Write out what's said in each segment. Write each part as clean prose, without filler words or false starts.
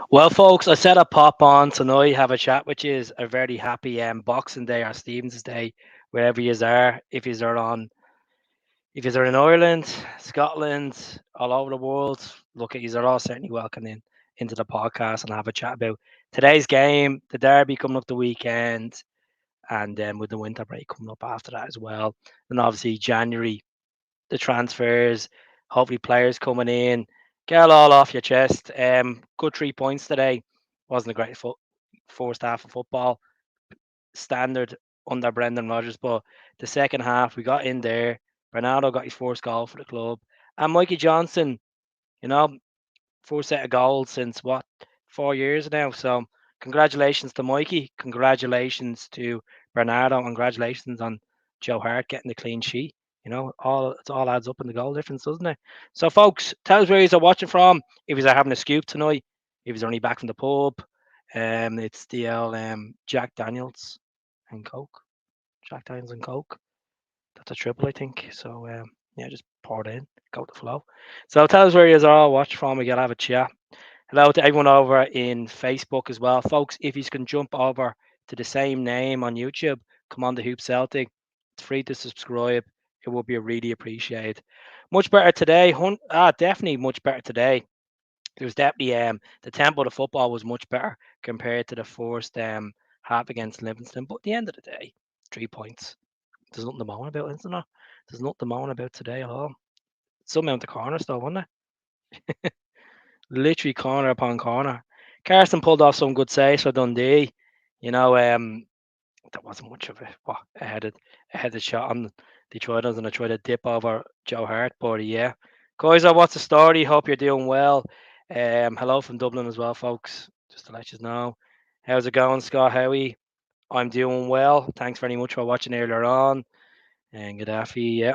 Well, folks, I said I'd pop on tonight, have a chat with you. A very happy Boxing Day or Stevens Day, wherever you are. If you are in Ireland, Scotland, all over the world, look at you are all certainly welcome into the podcast and have a chat about today's game, the derby coming up the weekend, and then with the winter break coming up after that as well. And obviously January, the transfers, hopefully players coming in. Get it all off your chest. Good 3 points today. Wasn't a great first half of football. Standard under Brendan Rodgers, but the second half we got in there. Bernardo got his first goal for the club, and Mikey Johnson, you know, first set of goals since what 4 years now. So congratulations to Mikey. Congratulations to Bernardo. Congratulations on Joe Hart getting the clean sheet. It all adds up in the goal difference, doesn't it? So, folks, tell us where you're watching from. If you're having a scoop tonight, if you're only back from the pub, it's the Jack Daniels and Coke. Jack Daniels and Coke. That's a triple, I think. So, yeah, just pour it in, go with the flow. So, tell us where you're all watching from. We got to have a chat. Hello to everyone over in Facebook as well. Folks, if you can jump over to the same name on YouTube, come on the Hoop Celtic. It's free to subscribe. It will be really appreciated. Much better today. Definitely much better today. There was definitely the tempo of the football was much better compared to the first half against Livingston. But at the end of the day, 3 points. There's nothing to moan about, isn't there? There's nothing to moan about today at all. Some amount of corners though, wasn't it? Literally corner upon corner. Carson pulled off some good saves for Dundee. You know, there wasn't much of a headed shot on Detroit and I tried to dip over Joe Hart, but yeah. Kaiser, what's the story? Hope you're doing well. Hello from Dublin as well, folks. Just to let you know. How's it going, Scott Howie? I'm doing well. Thanks very much for watching earlier on. And Gaddafi, yeah.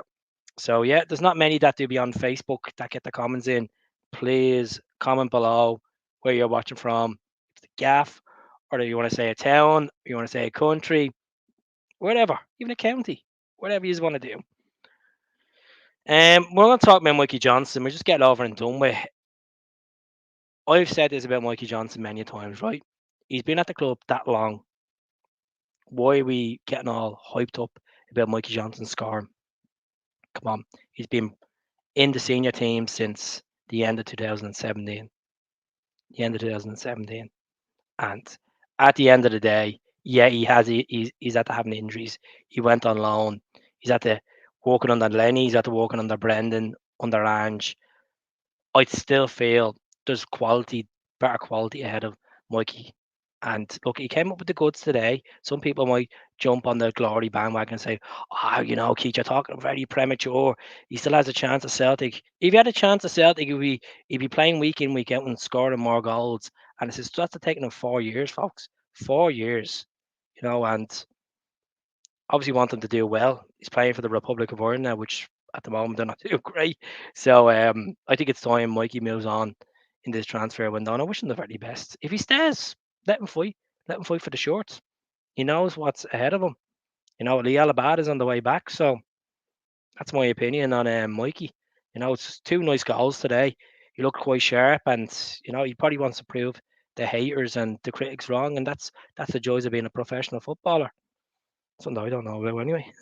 So yeah, there's not many that do be on Facebook that get the comments in. Please comment below where you're watching from. If it's the gaff, or do you want to say a town, or you want to say a country, whatever, even a county, whatever you want to do. We're going to talk about Mikey Johnson. We're just getting over and done with. I've said this about Mikey Johnson many times, right? He's been at the club that long. Why are we getting all hyped up about Mikey Johnson scoring? Come on, he's been in the senior team since the end of 2017. The end of 2017. And at the end of the day, yeah, he's at having injuries. He went on loan. He's at the working under Lenny. He's at the working under Brendan, under Ange. I still feel there's better quality ahead of Mikey. And look, he came up with the goods today. Some people might jump on the glory bandwagon and say, Keith, you're talking very premature. He still has a chance at Celtic. If he had a chance at Celtic, he'd be playing week in, week out and scoring more goals. And it's just that's taking him 4 years, folks. 4 years. And obviously want him to do well. He's playing for the Republic of Ireland now, which at the moment they're not doing great. So I think it's time Mikey moves on in this transfer window. And I wish him the very best. If he stays, let him fight. Let him fight for the shorts. He knows what's ahead of him. Lee Alabad is on the way back. So that's my opinion on Mikey. It's two nice goals today. He looked quite sharp, and he probably wants to prove the haters and the critics wrong. And that's the joys of being a professional footballer. Something I don't know about anyway.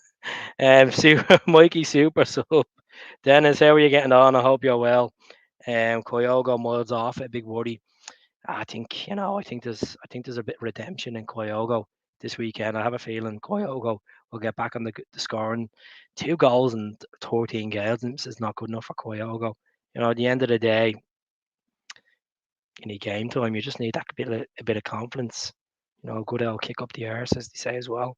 Mikey Super Sub. Dennis, how are you getting on? I hope you're well. Kyogo miles off a big worry. I think there's a bit of redemption in Kyogo this weekend. I have a feeling Kyogo will get back on the scoring. 2 goals and 13 games is not good enough for Kyogo. At the end of the day, you need game time. You just need a bit of confidence. A good old kick up the arse, as they say as well.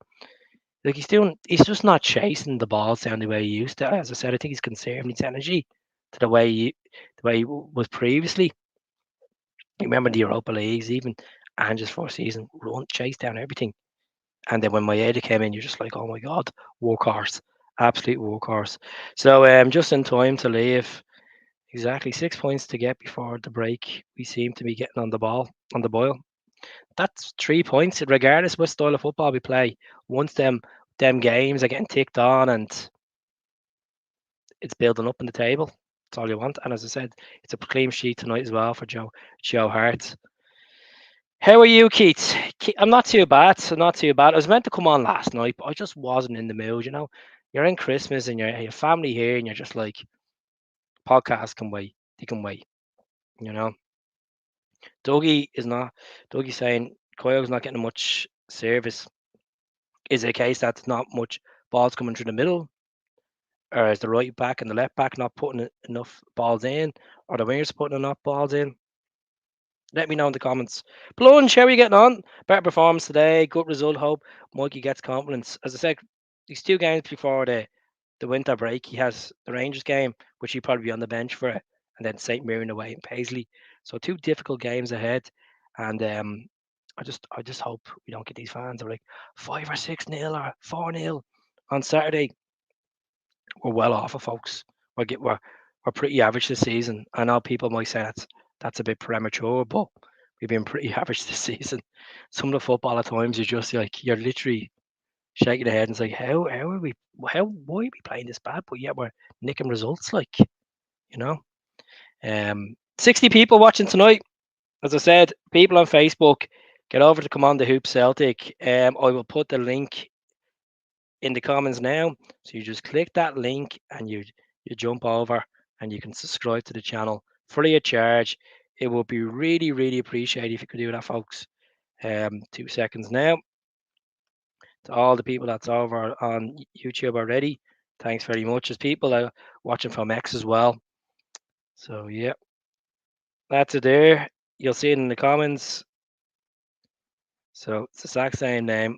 Like he's just not chasing the ball down the way he used to. As I said, I think he's conserving his energy to the way he was previously. You remember the Europa Leagues, even Ange's first season, chase down everything. And then when Maeda came in, you're just like, oh my god, workhorse, absolute workhorse. So just in time to leave. Exactly 6 points to get before the break. We seem to be getting on the boil. That's 3 points, regardless what style of football we play. Once them games are getting ticked on and it's building up in the table. That's all you want. And as I said, it's a clean sheet tonight as well for Joe Hart. How are you, Keith? I'm not too bad. So not too bad. I was meant to come on last night, but I just wasn't in the mood. You're in Christmas and your family here, and you're just like, podcast can wait. They can wait. You know, Dougie is not. Dougie's saying Coyote's not getting much service. Is it a case that's not much balls coming through the middle, or is the right back and the left back not putting enough balls in, or the wingers putting enough balls in? Let me know in the comments. Plunge, how are you getting on? Better performance today. Good result. Hope Mikey gets confidence. As I said, these 2 games before the winter break, he has the Rangers game, which he'll probably be on the bench for it, and then St. Mirren away in Paisley. So 2 difficult games ahead. And I just hope we don't get these fans who are like 5 or 6 nil or 4-0 on Saturday. We're well off of folks. We're pretty average this season. I know people might say that's a bit premature, but we've been pretty average this season. Some of the football at times you're literally shaking your head and say, how are we why are we playing this bad? But yet we're nicking results you know. 60 people watching tonight. As I said, people on Facebook, get over to Come On the Hoop Celtic. I will put the link in the comments now. So you just click that link and you jump over and you can subscribe to the channel free of charge. It would be really, really appreciated if you could do that, folks. 2 seconds now. To all the people that's over on YouTube already, thanks very much. There's people watching from X as well. So yeah, that's it there. You'll see it in the comments. So it's the exact same name.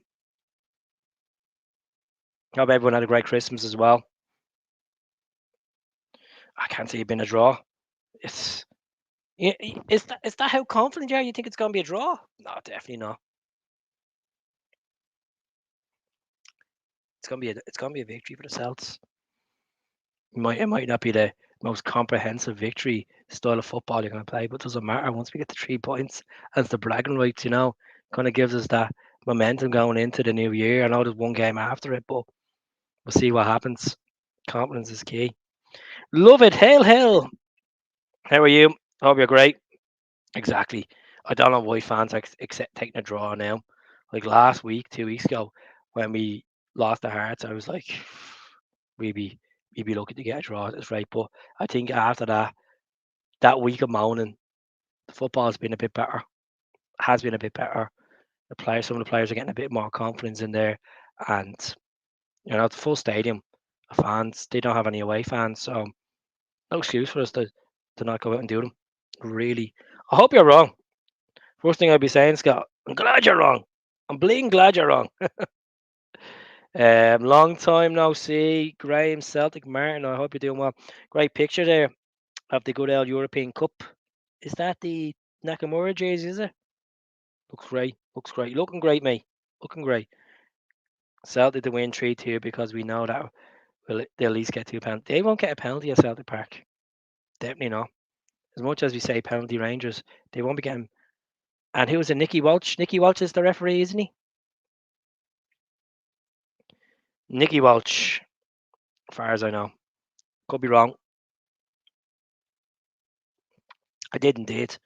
Hope everyone had a great Christmas as well. I can't see it being a draw. It's is that how confident you are? You think it's going to be a draw? No, definitely not. It's going to be a victory for the Celts. It might not be the most comprehensive victory style of football you're going to play, but it doesn't matter. Once we get the 3 points, as the bragging rights, kind of gives us that momentum going into the new year. I know there's one game after it, but we'll see what happens. Confidence is key. Love it. Hail, hail. How are you? Hope you're great. Exactly. I don't know why fans accept taking a draw now. Like last week, 2 weeks ago, when we lost the Hearts, I was like, we'd be lucky to get a draw. That's right. But I think after that week of moaning, the football has been a bit better. Has been a bit better. Some of the players are getting a bit more confidence in there, and it's a full stadium of fans. They don't have any away fans, so no excuse for us to not go out and do them. Really, I hope you're wrong. First thing I'd be saying, Scott, I'm glad you're wrong. I'm bleeding glad you're wrong. Long time no see. Graham, Celtic, Martin, I hope you're doing well. Great picture there of the good old European Cup. Is that the Nakamura jersey, is it? Looks great. Looks great. Looking great, mate. Looking great. Celtic to win 3-2 because we know that they'll at least get 2 penalties. They won't get a penalty at Celtic Park. Definitely not. As much as we say penalty Rangers, they won't be getting. And who was it? Nicky Walsh? Nicky Walsh is the referee, isn't he? Nicky Walsh, as far as I know. Could be wrong. I did indeed.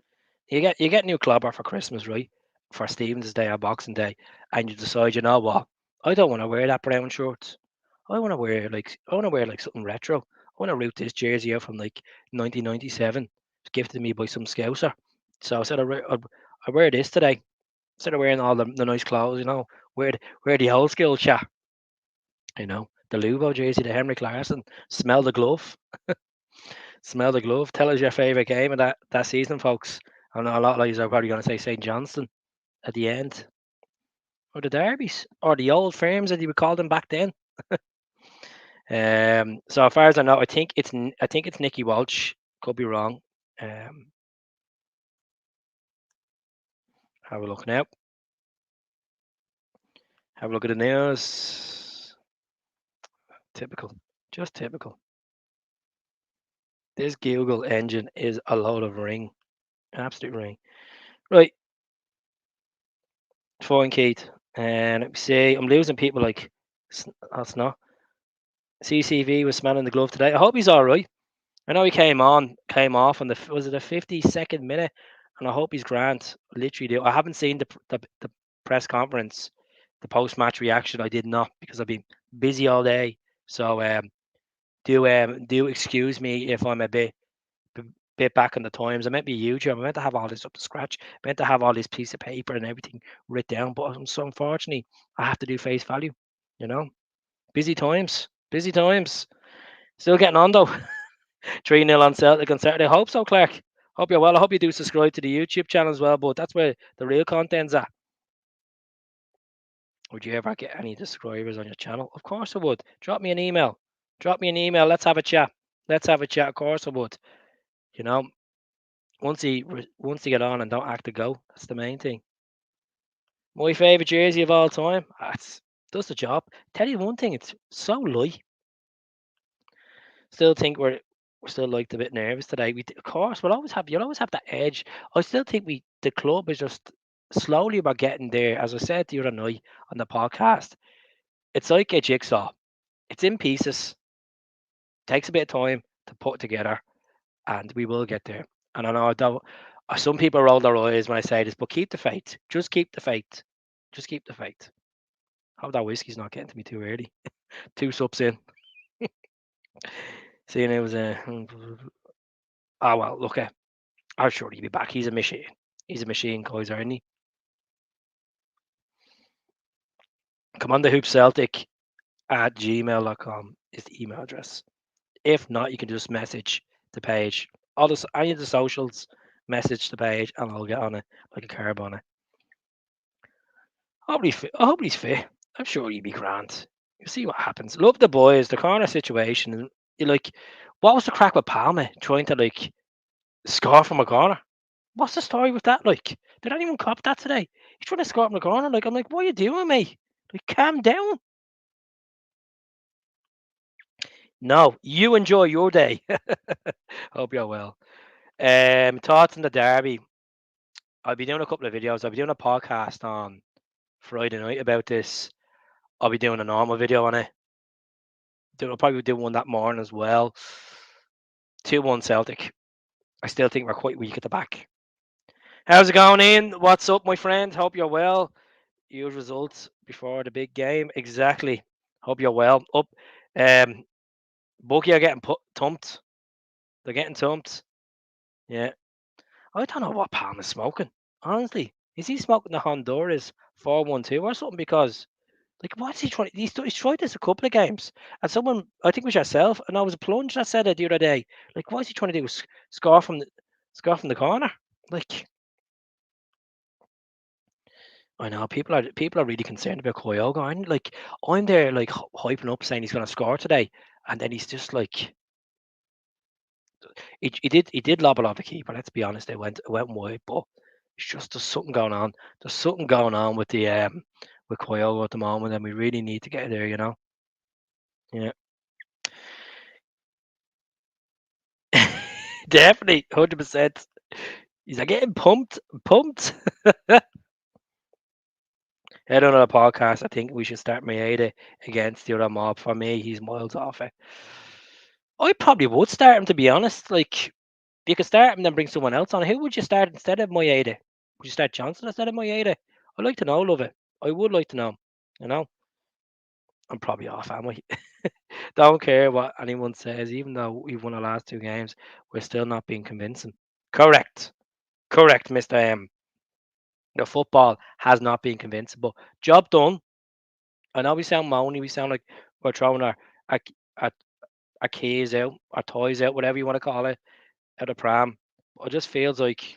You get new clobber for Christmas, right? For Stephen's Day or Boxing Day, and you decide, you know what? I don't want to wear that brown shirt. I want to wear like something retro. I want to root this jersey out from like 1997. It's gifted to me by some scouser. So I said I wear this today. Instead of wearing all the nice clothes, wear the old school chat. The Lubo jersey, the Henrik Larsson. Smell the glove. Smell the glove. Tell us your favourite game of that season, folks. I know a lot of you are probably going to say St. Johnston at the end. Or the derbies. Or the old firms as you would call them back then. So as far as I know, I think it's Nicky Walsh. Could be wrong. Have a look now. Have a look at the news. Typical. Just typical. This Google engine is a load of ring. Absolute ring. Right. Fine, Keith. And let me see. I'm losing people like that's not. CCV was smelling the glove today. I hope he's all right. I know he came off on was it the 52nd minute, and I hope he's grand. Literally do. I haven't seen the press conference, the post match reaction. I did not because I've been busy all day. So do excuse me if I'm a bit back in the times. I meant to be YouTube. I meant to have all this up to scratch. I meant to have all this piece of paper and everything written down. But so unfortunately, I have to do face value. You know, busy times. Busy times. Still getting on though. 3-0 on Celtic on Saturday. I hope so, Clark. Hope you're well. I hope you do subscribe to the YouTube channel as well, but that's where the real content's at. Would you ever get any subscribers on your channel? Of course I would. Drop me an email. Drop me an email. Let's have a chat. Let's have a chat. Of course I would. You know, once you get on and don't act to go, that's the main thing. My favourite jersey of all time. That's does the job. Tell you one thing, it's so light. Still think we're still like a bit nervous today. Of course you'll always have that edge. I still think the club is just slowly about getting there. As I said the other night on the podcast, it's like a jigsaw. It's in pieces. Takes a bit of time to put together, and we will get there. And I know some people roll their eyes when I say this, but keep the faith. Just keep the faith. Just keep the faith. Hope that whiskey's not getting to me too early. Two sups in. Seeing it was a. Oh well, look. I'm sure he'll be back. He's a machine. He's a machine, Kaiser, isn't he? Come on, the Hoop Celtic at gmail.com is the email address. If not, you can just message the page. Any of the socials, message the page, and I'll get on it like a carb on it. I hope he's fit. I'm sure he'll be grand. You'll see what happens. Love the boys, the corner situation. And you're like, what was the crack with Palmer trying to like score from a corner? What's the story with that? Like, did anyone cop that today? He's trying to score from the corner. Like, I'm like, what are you doing, mate? Like, calm down. No, you enjoy your day. Hope you're well. Thoughts on the derby. I'll be doing a couple of videos. I'll be doing a podcast on Friday night about this. I'll be doing a normal video on it. I'll probably do one that morning as well. 2-1 Celtic. I still think we're quite weak at the back. How's it going, Ian? What's up, my friend? Hope you're well. Your results before the big game. Exactly. Hope you're well. Up. Bucky are getting thumped. They're getting thumped. Yeah. I don't know what Palmer's smoking. Honestly, is he smoking the Honduras 412 or something? Because like, what's he trying? He's tried this a couple of games, and someone I think it was yourself, and I was a plunge that said it the other day. Like, what is he trying to do? Score from the corner? Like, I know people are really concerned about Kyogo. I'm there like hyping up saying he's going to score today, and then he's just like he did lob it off the keeper. Let's be honest, it went wide, but it's just there's something going on. There's something going on with the with Kyogo at the moment, and we really need to get there. Yeah, definitely, 100%. He's like getting pumped. Head on a podcast. I think we should start Maeda against the other mob. For me, he's miles off it. I probably would start him, to be honest. Like, you could start him and then bring someone else on. Who would you start instead of Maeda? Would you start Johnson instead of Maeda? I'd like to know, love it. I would like to know. You know, I'm probably off, am I? Don't care what anyone says, even though we've won the last two games, we're still not being convincing. Correct. Correct, Mr. M. The football has not been convincing, but job done. I know we sound moany, we sound like we're throwing our, our, our keys out, our toys out, whatever you want to call it, out of pram. It just feels like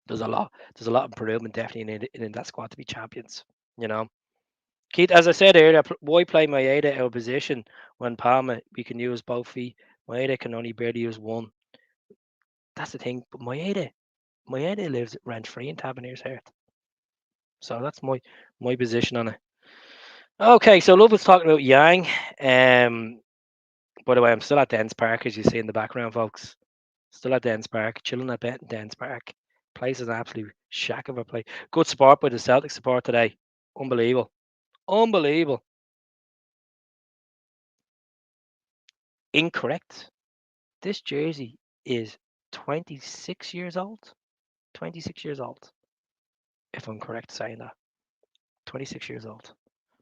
there's a lot of improvement definitely in that squad to be champions. You know, Keith, as I said earlier, why play Maeda out of position when Palmer we can use both feet? Maeda can only barely use one. That's the thing. But Maeda lives rent free in Tavernier's Heart. So that's my position on it. Okay, so Love was talking about Yang. By the way, I'm still at Dens Park, as you see in the background, folks. Still at Dens Park, chilling at Dens Park. Place is an absolute shack of a place. Good support by the Celtic support today. Unbelievable. Unbelievable. Incorrect. This jersey is 26 years old. 26 years old, if I'm correct saying that. 26 years old.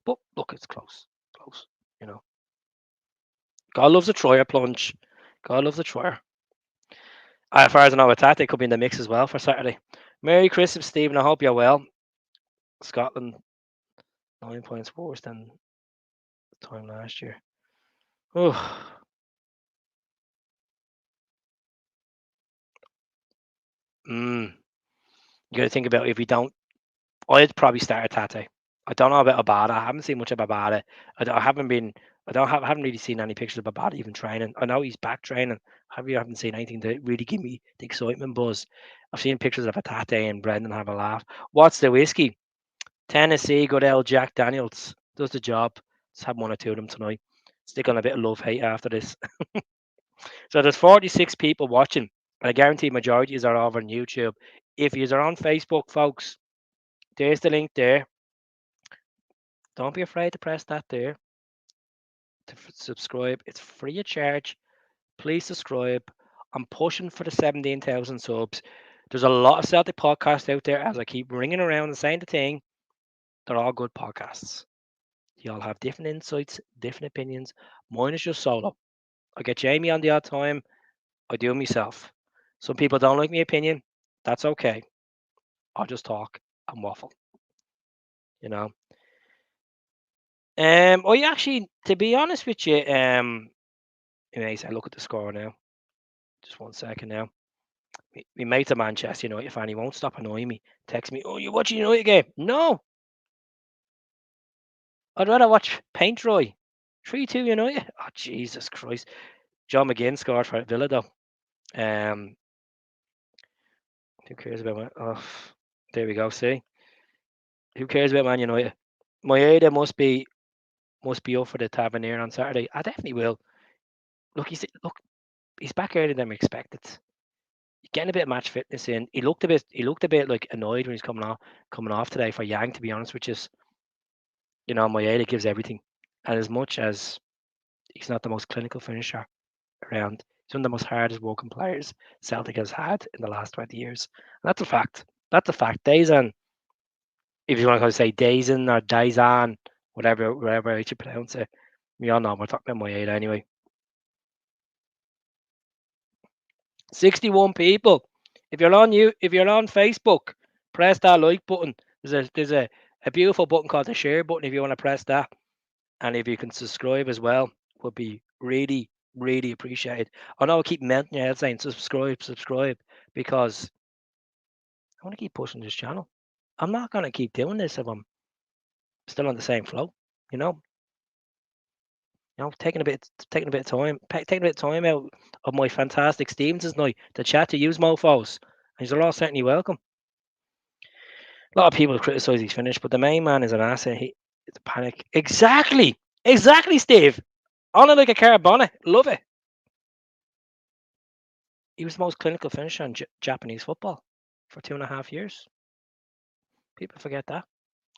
But look, it's close. Close. You know. God loves a Troyer plunge. God loves a Troyer. As far as I know, with that, they could be in the mix as well for Saturday. Merry Christmas, Stephen. I hope you're well. Scotland, 9 points worse than the time last year. Oh, you got to think about if we don't. I'd probably start at Tate. I don't know about Abada. I haven't seen much of Abada. I haven't been. I haven't really seen any pictures of Abada even training. I know he's back training. I haven't seen anything to really give me the excitement buzz. I've seen pictures of Atate and Brendan have a laugh. What's the whiskey? Tennessee, good old Jack Daniels does the job. Let's have one or two of them tonight. Stick on a bit of love hate after this. So there's 46 people watching, and I guarantee majority are over on YouTube. If you are on Facebook, folks, there's the link there. Don't be afraid to press that there to subscribe. It's free of charge. Please subscribe. I'm pushing for the 17,000 subs. There's a lot of Celtic podcasts out there, as I keep ringing around and saying the thing. They're all good podcasts. You all have different insights, different opinions. Mine is just solo. I get Jamie on the odd time. I do it myself. Some people don't like my opinion. That's okay. I'll just talk and waffle. You know. I actually, to be honest with you, anyways, I look at the score now. Just 1 second now. We mate a Manchester United fan. He won't stop annoying me. Text me, "Oh, you watching United game?" No, I'd rather watch paint dry. 3-2 United. Oh Jesus Christ! John McGinn scored for Villa though. Um, who cares about Man? Oh, there we go. See, who cares about Man United? Maeda must be up for the Tavernier on Saturday. I definitely will. He's back earlier than we expected. He's getting a bit of match fitness in. He looked a bit like annoyed when he's coming off today for Yang. To be honest, which is Maeda gives everything, and as much as he's not the most clinical finisher around, he's one of the most hardest working players Celtic has had in the last 20 years. And that's a fact. That's a fact. Dazan, if you want to say Dazan or Dazan, whatever I should pronounce it, we all know we're talking about Maeda anyway. 61 people. If you're on Facebook, press that like button. There's a beautiful button called the share button if you want to press that. And if you can subscribe as well, would be really, really appreciated. I know I keep melting your head saying subscribe, because I want to keep pushing this channel. I'm not gonna keep doing this if I'm still on the same flow. You know, taking a bit of time out of my fantastic Stevens's night to chat to use mofos. And you're all certainly welcome. A lot of people criticise his finish, but the main man is an asset. It's a panic. Exactly, Steve. On it like a car bonnet. Love it. He was the most clinical finisher in Japanese football for 2.5 years. People forget that.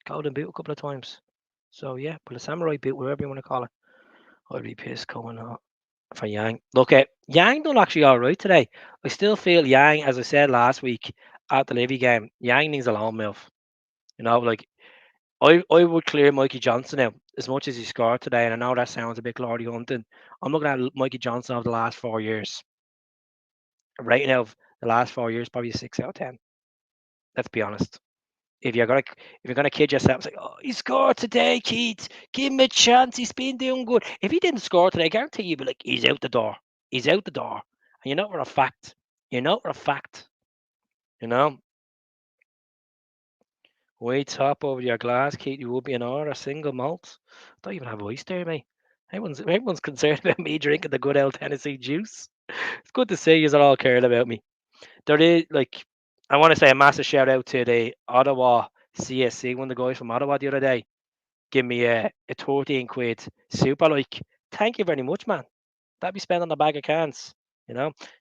Golden boot a couple of times. So yeah, but a samurai boot, whatever you want to call it. I'd be pissed coming on for Yang. Look, Yang done actually all right today. I still feel Yang, as I said last week at the Livy game, Yang needs a loan move. Like I would clear Mikey Johnson out as much as he scored today, and I know that sounds a bit glory hunting. I'm looking at Mikey Johnson over the last 4 years. Rating out of the last 4 years, probably a 6 out of 10. Let's be honest. If you're gonna kid yourself, say, "Oh, he scored today, Keith. Give him a chance. He's been doing good." If he didn't score today, I guarantee you'd be like, "He's out the door. He's out the door." And you know for a fact. You know for a fact. You know. Way top over your glass, Keith. You will be an hour, a single malt. Don't even have ice there, mate. Everyone's concerned about me drinking the good old Tennessee juice. It's good to see you all caring about me. There is I want to say a massive shout out to the Ottawa CSC, one of the guys from Ottawa the other day. Give me a 13 quid super thank you very much, man. That'd be spent on a bag of cans.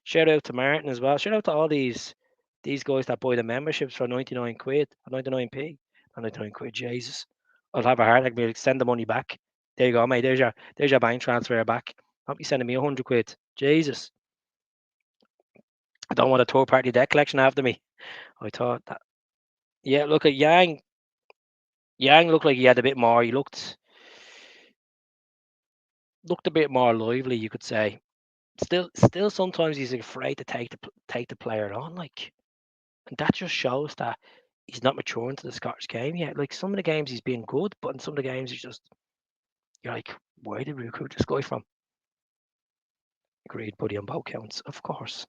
Shout out to Martin as well. Shout out to all these guys that buy the memberships for 99 quid or 99p or 99 quid. Jesus, I'll have a heart attack. Maybe send the money back. There you go, mate. There's your bank transfer back. Don't be sending me 100 quid. Jesus. I don't want a third party debt collection after me. I thought that. Yeah, look at Yang. Yang looked like he had a bit more. He looked a bit more lively, you could say. Still, sometimes he's afraid to take the player on. Like, and that just shows that he's not maturing to the Scottish game yet. Like some of the games he's been good, but in some of the games he's just you're like, where did we recruit this guy from? Agreed, buddy, on both counts, of course.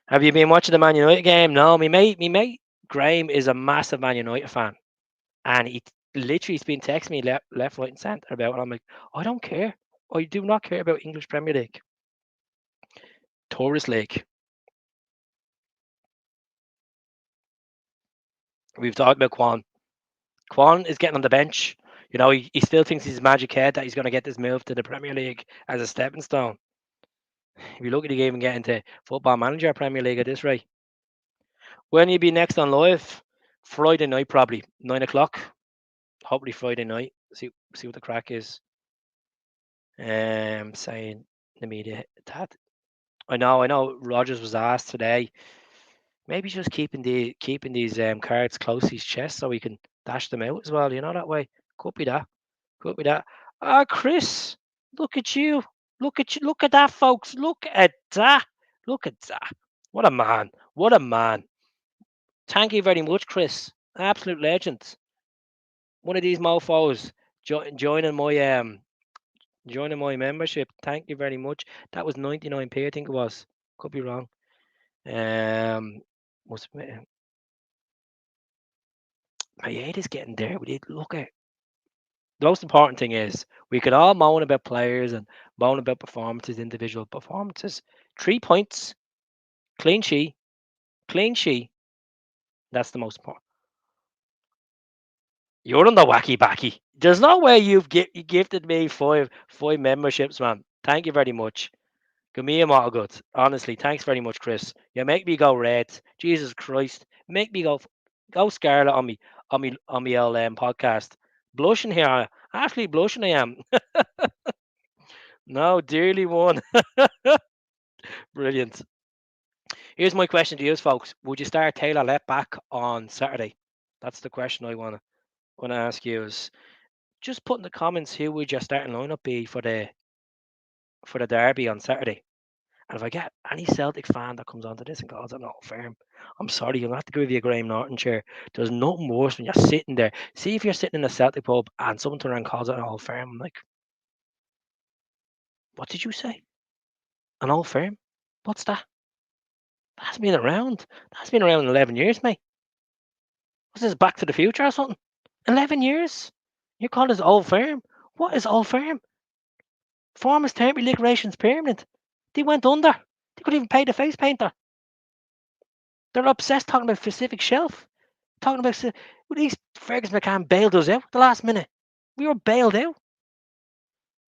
Have you been watching the Man United game? No, me mate Graham is a massive Man United fan, and he literally has been texting me left, right, and centre about it. I'm like, I don't care. I do not care about English Premier League, Tourist League. We've talked about Quan. Quan is getting on the bench. You know, he still thinks he's magic head that he's going to get this move to the Premier League as a stepping stone. If you look at the game and get into Football Manager Premier League at this rate, when you be next on live? Friday night, probably 9 o'clock. Hopefully Friday night. See what the crack is. Saying the media that I know. Rogers was asked today. Maybe just keeping these cards close to his chest so he can dash them out as well. You know that way. Could be that. Could be that. Ah, Chris, look at you. Look at you. Look at that, folks. Look at that. Look at that. What a man. What a man. Thank you very much, Chris. Absolute legend. One of these mofos joining my membership. Thank you very much. That was 99p, I think it was. Could be wrong. Must be, my age is getting there. We need to look at the most important thing is we could all moan about players and moan about performances, individual performances. 3 points, clean sheet, clean sheet. That's the most important. You're on the wacky backy. There's no way you gifted me five memberships, man. Thank you very much. Give me a all good. Honestly, thanks very much, Chris. You make me go red. Jesus Christ, make me go scarlet on me old podcast. Blushing here, actually blushing. I am. No, dearly won. Brilliant. Here's my question to you, folks. Would you start Taylor left back on Saturday? That's the question I wanna ask you. Is just put in the comments who would your starting lineup be for the derby on Saturday? And if I get any Celtic fan that comes onto this and calls it an old firm, I'm sorry, you'll have to give you a Graham Norton chair. There's nothing worse when you're sitting there. See if you're sitting in a Celtic pub and someone turns around and calls it an old firm. I'm like, what did you say? An old firm? What's that? That's been around. That's been around 11 years, mate. What's this, Back to the Future or something? 11 years? You call this old firm? What is old firm? Farmers temporary liquidation's permanent. They went under. They couldn't even pay the face painter. They're obsessed talking about specific shelf. Talking about these Ferguson McCann bailed us out at the last minute. We were bailed out.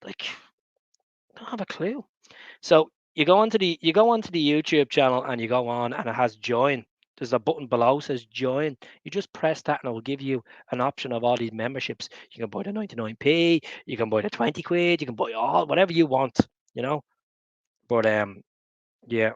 Like, I don't have a clue. So you go onto the YouTube channel and you go on and it has join. There's a button below says join. You just press that and it will give you an option of all these memberships. You can buy the 99p, you can buy the 20 quid, you can buy all whatever you want, you know. But yeah,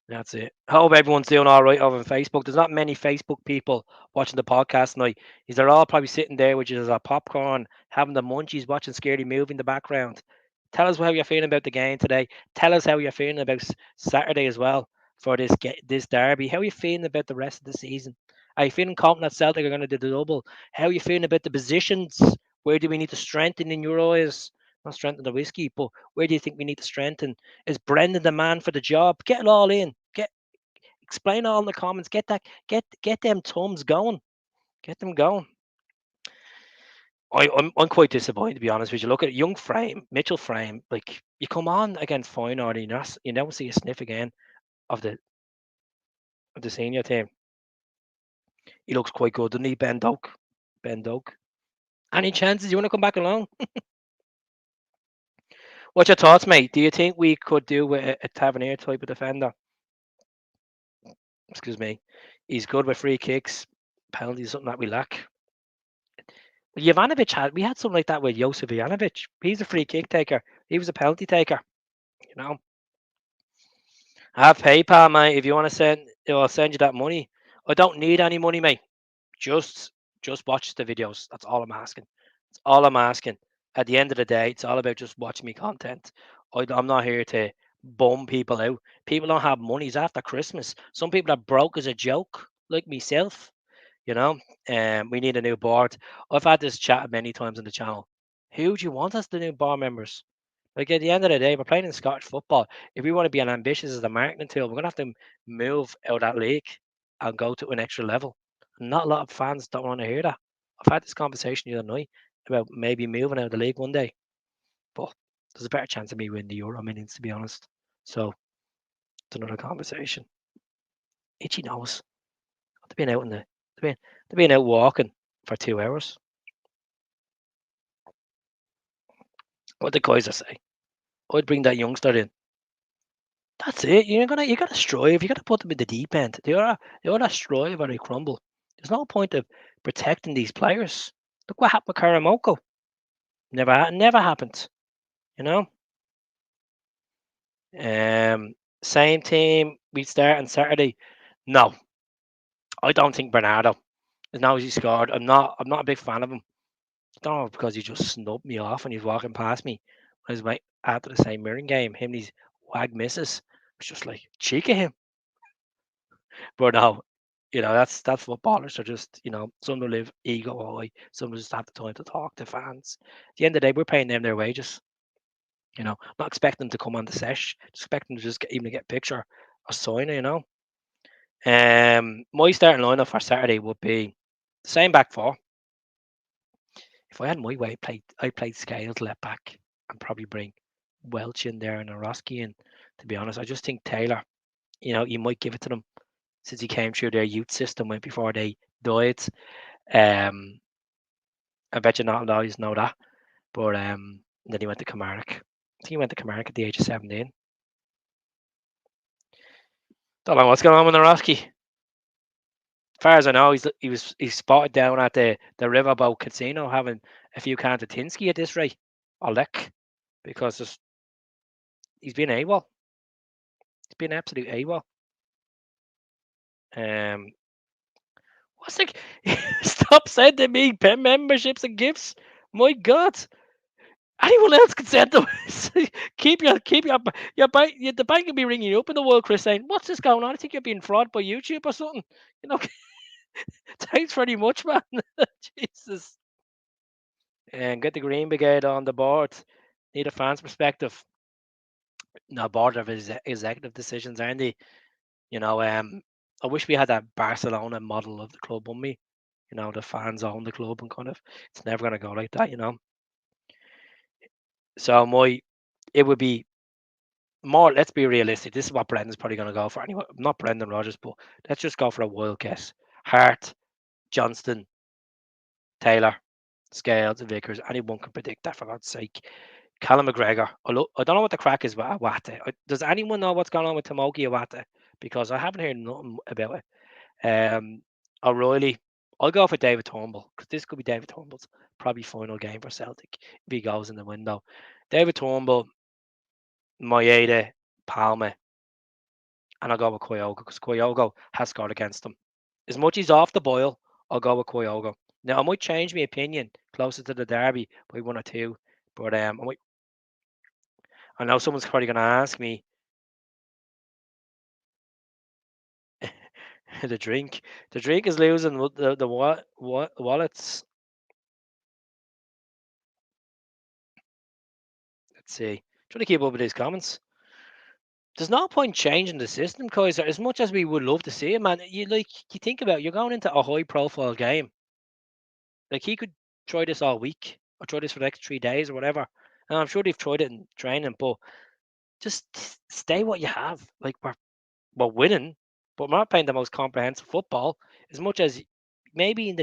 that's it. Hope everyone's doing all right over on Facebook. There's not many Facebook people watching the podcast tonight. They're all probably sitting there, which is a popcorn, having the munchies, watching Scary Movie in the background. Tell us how you're feeling about the game today. Tell us how you're feeling about Saturday as well for this derby. How are you feeling about the rest of the season? Are you feeling confident that Celtic are going to do the double? How are you feeling about the positions? Where do we need to strengthen in your eyes? Not strengthen the whiskey, but where do you think we need to strengthen? Is Brendan the man for the job? Get it all in. Explain all in the comments. Get them thumbs going. Get them going. I'm quite disappointed to be honest with you. Look at young Frame, Mitchell Frame. Like you come on against Feyenoord, and you don't see a sniff again of the senior team. He looks quite good, doesn't he? Ben Doak. Ben Doak. Any chances you want to come back along? What's your thoughts, mate? Do you think we could do with a Tavernier type of defender? Excuse me. He's good with free kicks, penalties, something that we lack. We had something like that with Josef Ivanovic. He's a free kick taker. He was a penalty taker. You know. I have PayPal, mate. If you want to send, I'll send you that money. I don't need any money, mate. Just just watch the videos. That's all I'm asking. That's all I'm asking. At the end of the day, it's all about just watching me content. I'm not here to bum people out. People don't have money. It's after Christmas. Some people are broke as a joke, like myself. You know, we need a new board. I've had this chat many times on the channel. Who do you want as the new board members? Like at the end of the day, we're playing in Scottish football. If we want to be an ambitious as a marketing tool, we're gonna have to move out of that league and go to an extra level. Not a lot of fans don't want to hear that. I've had this conversation the other night about maybe moving out of the league one day, but there's a better chance of me winning the Euro Millions, to be honest. So it's another conversation. Itchy nose. They've been out in the they've been out walking for 2 hours. What the guys are say? I'd bring that youngster in. That's it. You gotta strive. You gotta put them in the deep end. They gotta strive or they crumble. There's no point of protecting these players. Look what happened with Karamoko. Never happened. You know. Same team. We start on Saturday. No, I don't think Bernardo. As now as he scored, I'm not a big fan of him. I don't know because he just snubbed me off when he was walking past me. I was like after the same mirroring game, him and his wag misses. It's just like cheek of him. But no, that's footballers are just, some will live ego high, some will just have the time to talk to fans. At the end of the day, we're paying them their wages. Not expecting them to come on the sesh, just expect them to just even get a picture or sign it. My starting lineup for Saturday would be the same back four. If I had my way, I played Scales left back and probably bring Welch in there and Orosky in. To be honest, I just think Taylor, you might give it to them since he came through their youth system right before they died. Um, I bet you not always know that. But then he went to Camargue. I think he went to Camargue at the age of 17. Don't know what's going on with Narowski. As far as I know, he's spotted down at the Riverboat Casino having a few cans of Tinsky at this rate. Or Lick. Because he's been AWOL. He's been absolute AWOL. Um, what's the stop sending me pen memberships and gifts? My God. Anyone else can send them. keep your bank. The bank will be ringing you up in the world, Chris, saying, "What's this going on? I think you're being fraud by YouTube or something." You know, thanks very much, man. Jesus. And get the Green Brigade on the board. Need a fan's perspective. No board of executive decisions, aren't they? I wish we had that Barcelona model of the club, wouldn't we? The fans own the club and kind of. It's never gonna go like that. So it would be more, let's be realistic. This is what Brendan's probably going to go for anyway. Not Brendan Rodgers, but let's just go for a wild guess. Hart, Johnston, Taylor, Scales, Vickers. Anyone can predict that, for God's sake. Callum McGregor. I don't know what the crack is with Awata. Does anyone know what's going on with Tomoki Awata? Because I haven't heard nothing about it. O'Reilly. I'll go for David Turnbull because this could be David Turnbull's probably final game for Celtic if he goes in the window. David Turnbull, Maeda, Palmer, and I'll go with Kyogo because Kyogo has scored against them. As much as he's off the boil, I'll go with Kyogo. Now I might change my opinion closer to the derby by 1 or 2, but I know someone's probably going to ask me the drink. The drink is losing the wallets. Let's see. Trying to keep up with these comments. There's no point changing the system, Kaiser. As much as we would love to see it, man. You think about it, you're going into a high profile game. Like he could try this all week or try this for the next 3 days or whatever. And I'm sure they've tried it in training, but just stay what you have. Like we're winning, but we're not playing the most comprehensive football. As much as maybe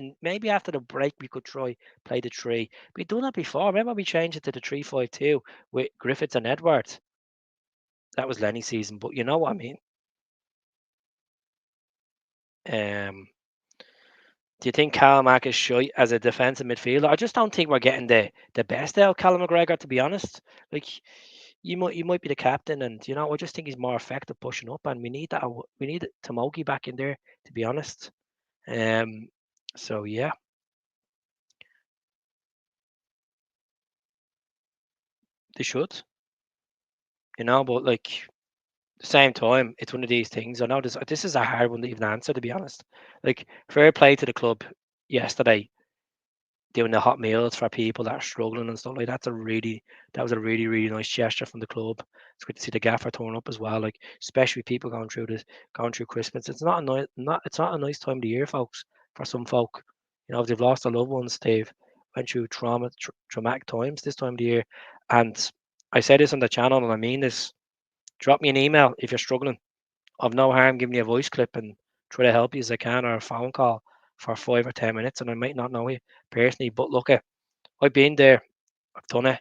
after the break we could try play the three. We've done that before. Remember we changed it to the 3-5-2 with Griffiths and Edwards. That was Lenny season, but you know what I mean. Um, do you think Callum is shy as a defensive midfielder? I just don't think we're getting the best out of Callum McGregor, to be honest. Like you might be the captain, and I just think he's more effective pushing up, and we need Tomoki back in there, to be honest. Um, so yeah, they should, but like the same time, it's one of these things. I know this is a hard one to even answer, to be honest. Like, fair play to the club yesterday, doing the hot meals for people that are struggling and stuff like that was a really, really nice gesture from the club. It's good to see the gaffer turn up as well, like especially people going through Christmas. It's not a nice time of the year, folks, for some folk. If they've lost their loved ones, they've went through traumatic times this time of the year. And I say this on the channel, and I mean this. Drop me an email if you're struggling. I've no harm giving you a voice clip and try to help you as I can, or a phone call for 5 or 10 minutes, and I might not know you personally, but look, I've been there, I've done it.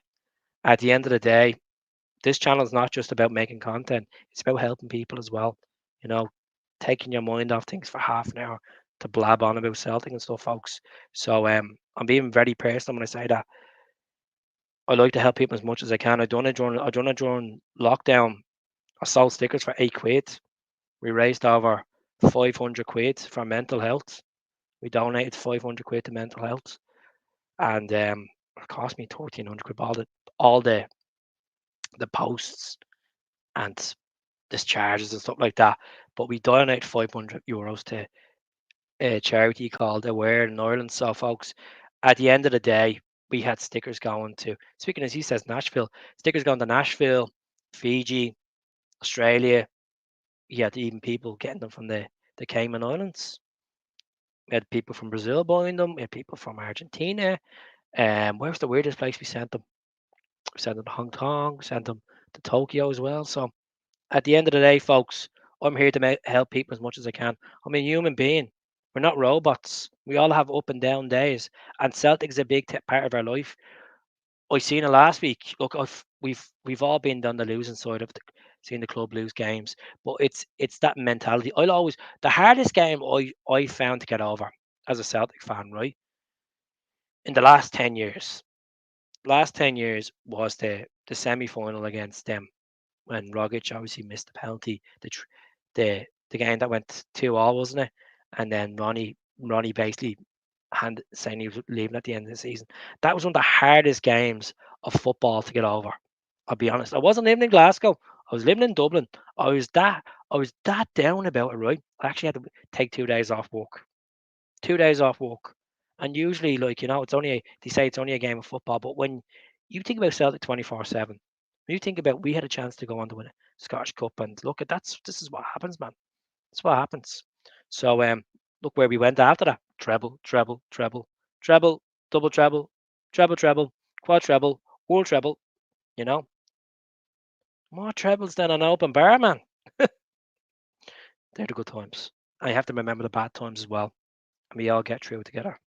At the end of the day, this channel is not just about making content; it's about helping people as well. You know, taking your mind off things for half an hour to blab on about Celtic and stuff, folks. So I'm being very personal when I say that. I like to help people as much as I can. I done it during lockdown. I sold stickers for £8. We raised over 500 quid for mental health. We donated 500 quid to mental health, and it cost me 1,300 quid. All the posts and discharges and stuff like that. But we donated €500 to a charity called Aware in Ireland. So, folks, at the end of the day, we had stickers going to. Speaking as he says, Nashville, stickers going to Nashville, Fiji, Australia. We had even people getting them from the Cayman Islands. We had people from Brazil buying them. We had people from Argentina. Where's the weirdest place we sent them? We sent them to Hong Kong. We sent them to Tokyo as well. So at the end of the day, folks, I'm here to help people as much as I can. I'm a human being. We're not robots. We all have up and down days, and Celtic is a big part of our life. I seen it last week. Look, we've all been on the losing side of seeing the club lose games, but it's that mentality. The hardest game I found to get over as a Celtic fan, right, in the last 10 years was the semi final against them when Rogic obviously missed the penalty. The game that went 2-2, wasn't it? And then Ronnie basically saying he was leaving at the end of the season. That was one of the hardest games of football to get over. I'll be honest. I wasn't living in Glasgow. I was living in Dublin. I was that down about it, right? I actually had to take 2 days off work. 2 days off work. And usually, like, they say it's only a game of football, but when you think about Celtic 24/7, when you think about we had a chance to go on to win a Scottish Cup, and look, this is what happens, man. That's what happens. So look where we went after that. Treble, treble, treble, treble, double treble, treble, treble, quad treble, world treble. You know, more trebles than an open bar, man. They're the good times. I have to remember the bad times as well, and we all get through together.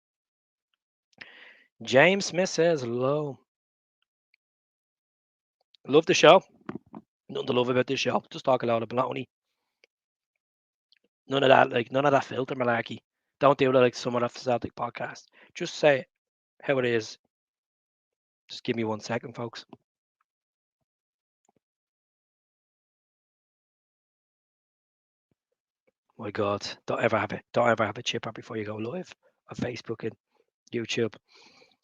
James Smith says hello. Love the show. Nothing to love about this show. Just talk a lot of baloney. None of that filter malarkey. Don't do it like some of the Celtic podcast. Just say it how it is. Just give me 1 second, folks. My God, don't ever have a chipper before you go live on Facebook and YouTube.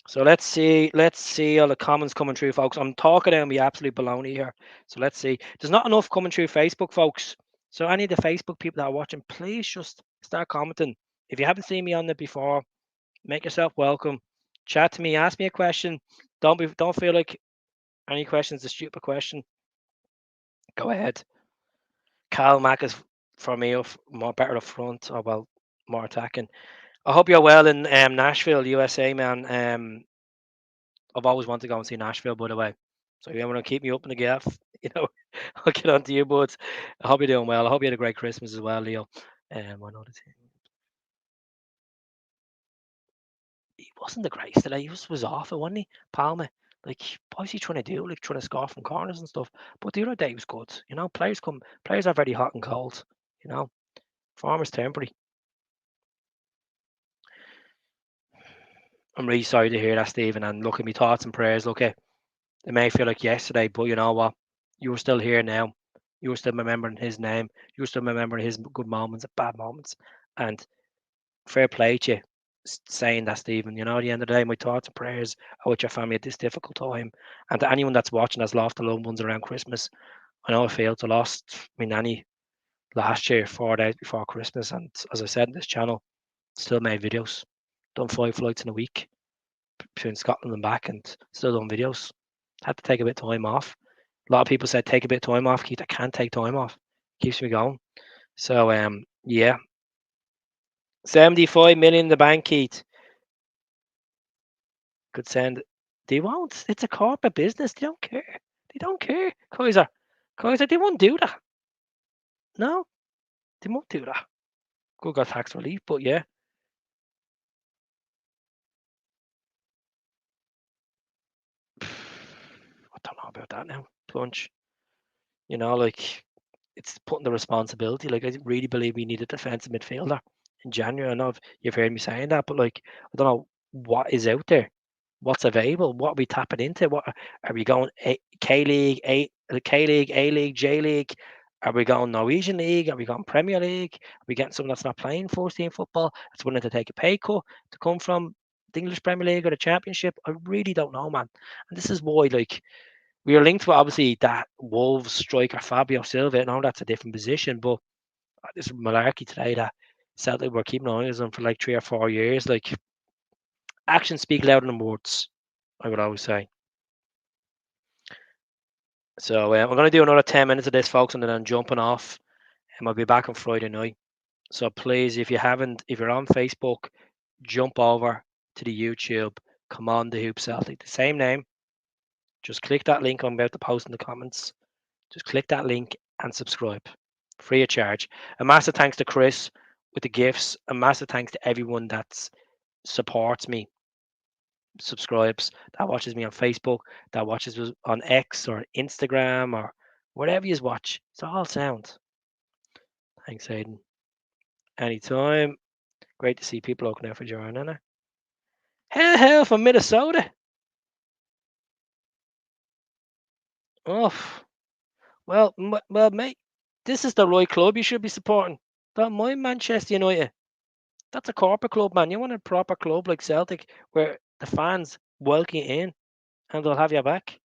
So let's see all the comments coming through, folks. I'm talking and be absolute baloney here. So let's see. There's not enough coming through Facebook, folks. So any of the Facebook people that are watching, please just start commenting. If you haven't seen me on there before, make yourself welcome. Chat to me, ask me a question. Don't feel like any question's a stupid question. Go ahead. Kyle Mack is for me more better up front, or well, more attacking. I hope you're well in Nashville, USA, man. I've always wanted to go and see Nashville, by the way. So if you want to keep me up in the gaff, I'll get on to you, but I hope you're doing well. I hope you had a great Christmas as well, Leo. I know he wasn't the greatest today. He was awful, wasn't he? Palmer. Like, what was he trying to do? Like, trying to score from corners and stuff. But the other day was good. Players are very hot and cold. You know, form is temporary. I'm really sorry to hear that, Stephen. And look at me thoughts and prayers. Look, it may feel like yesterday, but you know what? You're still here now. You're still remembering his name. You're still remembering his good moments and bad moments. And fair play to you saying that, Stephen. You know, at the end of the day, my thoughts and prayers are with your family at this difficult time. And to anyone that's watching that's lost their loved ones around Christmas, I know I failed to lost my nanny last year, 4 days before Christmas. And as I said in this channel, still made videos. Done 5 flights in a week between Scotland and back, and still done videos. Had to take a bit of time off. A lot of people said take a bit of time off, Keith. I can't take time off. Keeps me going. So yeah. 75 million in the bank, Keith. Could send. They won't. It's a corporate business. They don't care. They don't care. Kaiser. Kaiser, they won't do that. No, they won't do that. Good got tax relief, but yeah. I don't know about that now. Plunge. You know, like it's putting the responsibility. Like I really believe we need a defensive midfielder in January. I know you've heard me saying that, but like I don't know what is out there, what's available, what are we tapping into? What are we going K League, K League, A League, J League? Are we going Norwegian League? Are we going Premier League? Are we getting someone that's not playing first team football that's willing to take a pay cut to come from the English Premier League or the Championship? I really don't know, man. And this is why, like, we are linked with obviously that Wolves striker Fabio Silva. I know that's a different position, but this malarkey today that Celtic were keeping an eye on them for like 3 or 4 years. Like actions speak louder than words, I would always say. So I'm going to do another 10 minutes of this, folks, and then I'm jumping off, and I'll be back on Friday night. So please, if you're on Facebook, jump over to the YouTube. Come on, the Hoop Celtic, the same name. Just click that link I'm about to post in the comments. Just click that link and subscribe, free of charge. A massive thanks to Chris with the gifts. A massive thanks to everyone that supports me, subscribes, that watches me on Facebook, that watches us on X or Instagram or wherever you watch. It's all sound. Thanks, Aidan. Anytime. Great to see people looking out for Joanna. Hell from Minnesota. Oh, well, mate. This is the right club you should be supporting. Don't mind Manchester United. That's a corporate club, man. You want a proper club like Celtic where the fans welcome you in and they'll have your back.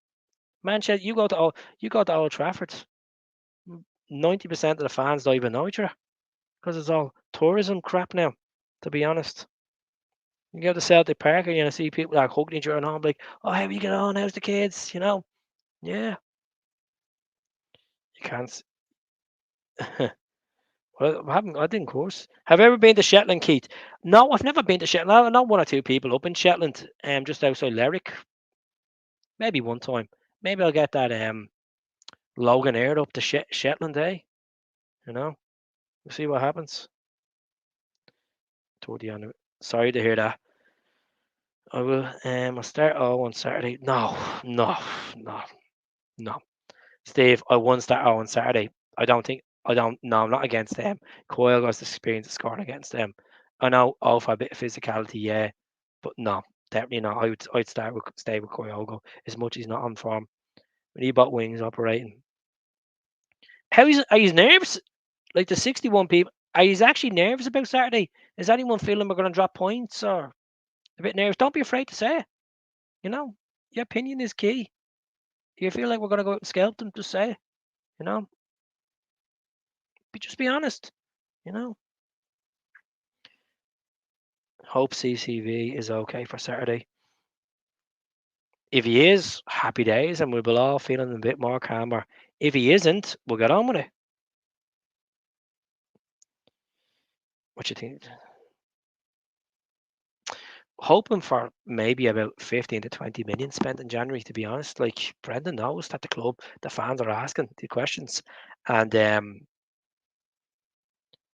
Manchester, you go to Old Trafford. 90% of the fans don't even know each other because it's all tourism crap now. To be honest, you go to Celtic Park and you see people like hugging each other and all like, "Oh, how you get on? How's the kids?" You know? Yeah, you can't. Well, I haven't. I didn't course. Have you ever been to Shetland, Keith? No, I've never been to Shetland. I know one or two people up in Shetland, just outside Lerwick. Maybe one time. Maybe I'll get that Logan Air up to Shetland, eh? You know, we'll see what happens. Toward the end of it. Sorry to hear that. I will. I'll start on Saturday. No, no, no, no. Steve, I won't start on Saturday. I don't think. I don't. No, I'm not against them. Coyle got the experience of scoring against them. I know for a bit of physicality, yeah, but no, definitely not. I'd stay with Kyogo as much as he's not on form. When he bought wings operating. Are you nervous? Like the 61 people, are you actually nervous about Saturday? Is anyone feeling we're going to drop points or a bit nervous? Don't be afraid to say it. You know, your opinion is key. If you feel like we're going to go out and scalp them, just say it. You know, just be honest. You know, hope CCV is okay for Saturday. If he is, happy days, and we'll be all feeling a bit more calmer. If he isn't, we'll get on with it. What you think? Hoping for maybe about 15 to 20 million spent in January, to be honest. Like Brendan knows that the club, the fans are asking the questions. And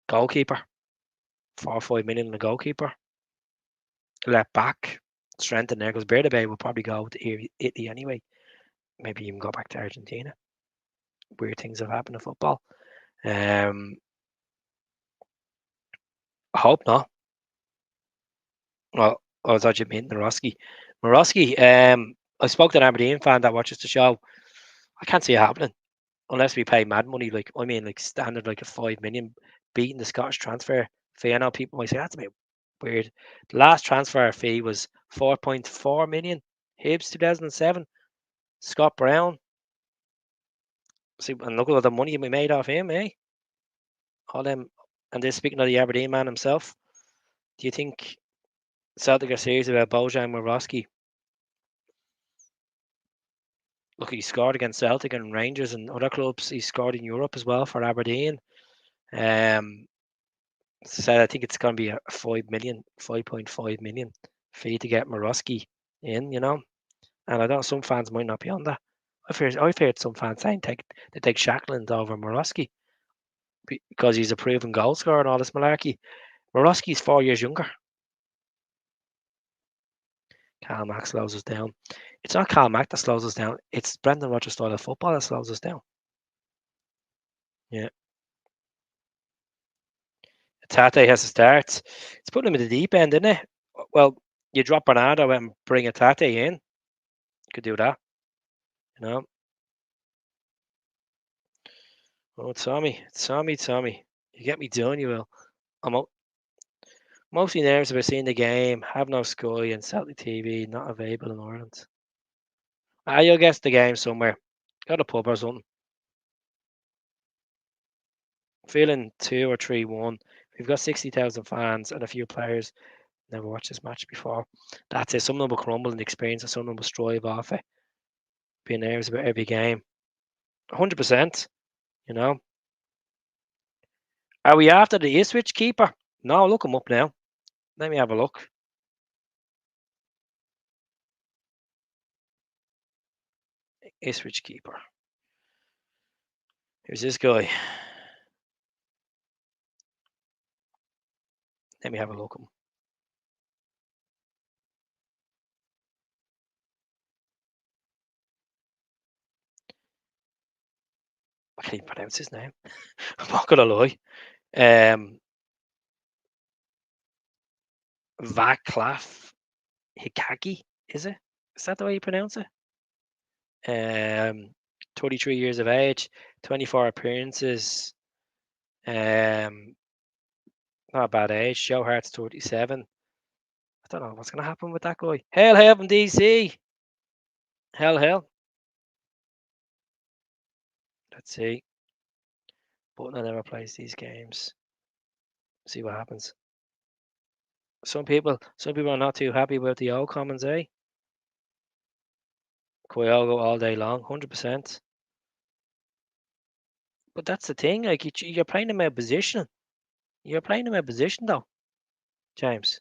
goalkeeper, 4 or 5 million in the goalkeeper. Left back, strengthen there because Bay will probably go to Italy anyway. Maybe even go back to Argentina. Weird things have happened in football. I hope not. Well, I was actually meeting Morosky. I spoke to an Aberdeen fan that watches the show. I can't see it happening. unless we pay mad money, like I mean, like standard, like a 5 million, beating the Scottish transfer fee. I know people might say that's a bit weird. The last transfer fee was 4.4 million. Hibs 2007. Scott Brown. See, and look at all the money we made off him, eh? All them, and this speaking of the Aberdeen man himself. Do you think Celtic are serious about Bojan Morowski? Look, he scored against Celtic and Rangers and other clubs. He scored in Europe as well for Aberdeen. Um, so I think it's going to be a 5 million, 5.5 million fee to get Morowski in, And I don't know, some fans might not be on that. I've heard some fans saying they take Shackland over Morowski because he's a proven goal scorer and all this malarkey. Morowski's 4 years younger. Cal Mack slows us down. It's not Cal Mack that slows us down. It's Brendan Rodgers' style of football that slows us down. Yeah. Tate has to start. It's putting him in the deep end, isn't it? Well, you drop Bernardo and bring a Tate in. You could do that, you know. Oh, Tommy. You get me done, you will. I'm mostly nervous about seeing the game. Have no Sky and Celtic TV not available in Ireland. You'll guess the game somewhere. Got a pub or something. Feeling 2 or 3-1. We've got 60,000 fans and a few players never watched this match before. That's it. Some of them will crumble in the experience and some of them will strive off it. Being nervous about every game. 100%, you know. Are we after the Ipswich keeper? No, look him up now. Let me have a look. Ipswich keeper. Who's this guy? Let me have a look at him. I can't even pronounce his name. I'm not gonna lie. Vaclav Hikaki, is it? Is that the way you pronounce it? 33 years of age, 24 appearances. Um, Not a bad age. Joe Hart's 37. I don't know what's going to happen with that guy. Hell from DC. Hell. Let's see. Button never plays these games. See what happens. Some people are not too happy about the old commons, eh? Kyogo all day long, 100%. But that's the thing. Like you're playing them out of position. You're playing them out of position, though, James.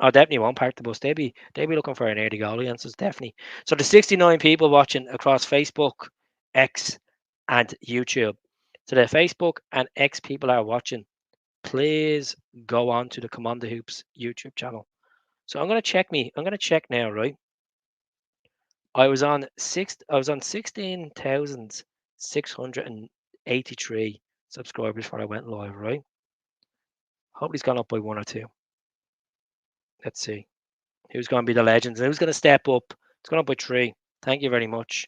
Oh, definitely won't park the bus. They'd be looking for an early goal answers, definitely. So the 69 people watching across Facebook, X, and YouTube. So the Facebook and X people are watching. Please go on to the Commander Hoops YouTube channel. So I'm gonna check now, right? I was on 16,683 subscribers before I went live, right? Hope he's gone up by one or two. Let's see. Who's going to be the legends? And who's going to step up? It's gone up by 3. Thank you very much.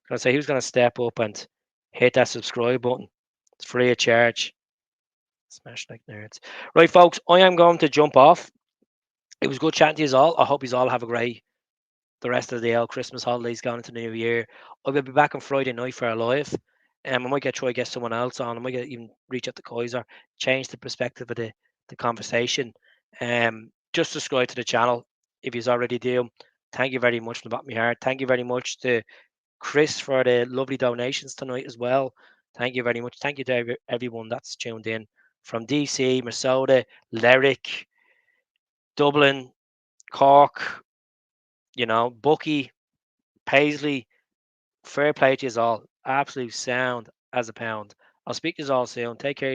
I'm going to say who's going to step up and hit that subscribe button. It's free of charge. Smash like nerds. Right, folks, I am going to jump off. It was good chatting to you all. I hope you all have a great the rest of the Christmas holidays going into the new year. I will be back on Friday night for a live. I might get someone else on. I might even reach out to Kaiser, change the perspective of the conversation. Just subscribe to the channel if you already do. Thank you very much from the bottom of my heart. Thank you very much to Chris for the lovely donations tonight as well. Thank you very much. Thank you to everyone that's tuned in from DC, Minnesota, Lerwick, Dublin, Cork, Bucky, Paisley. Fair play to you all. Absolute sound as a pound. I'll speak to you all soon. Take care.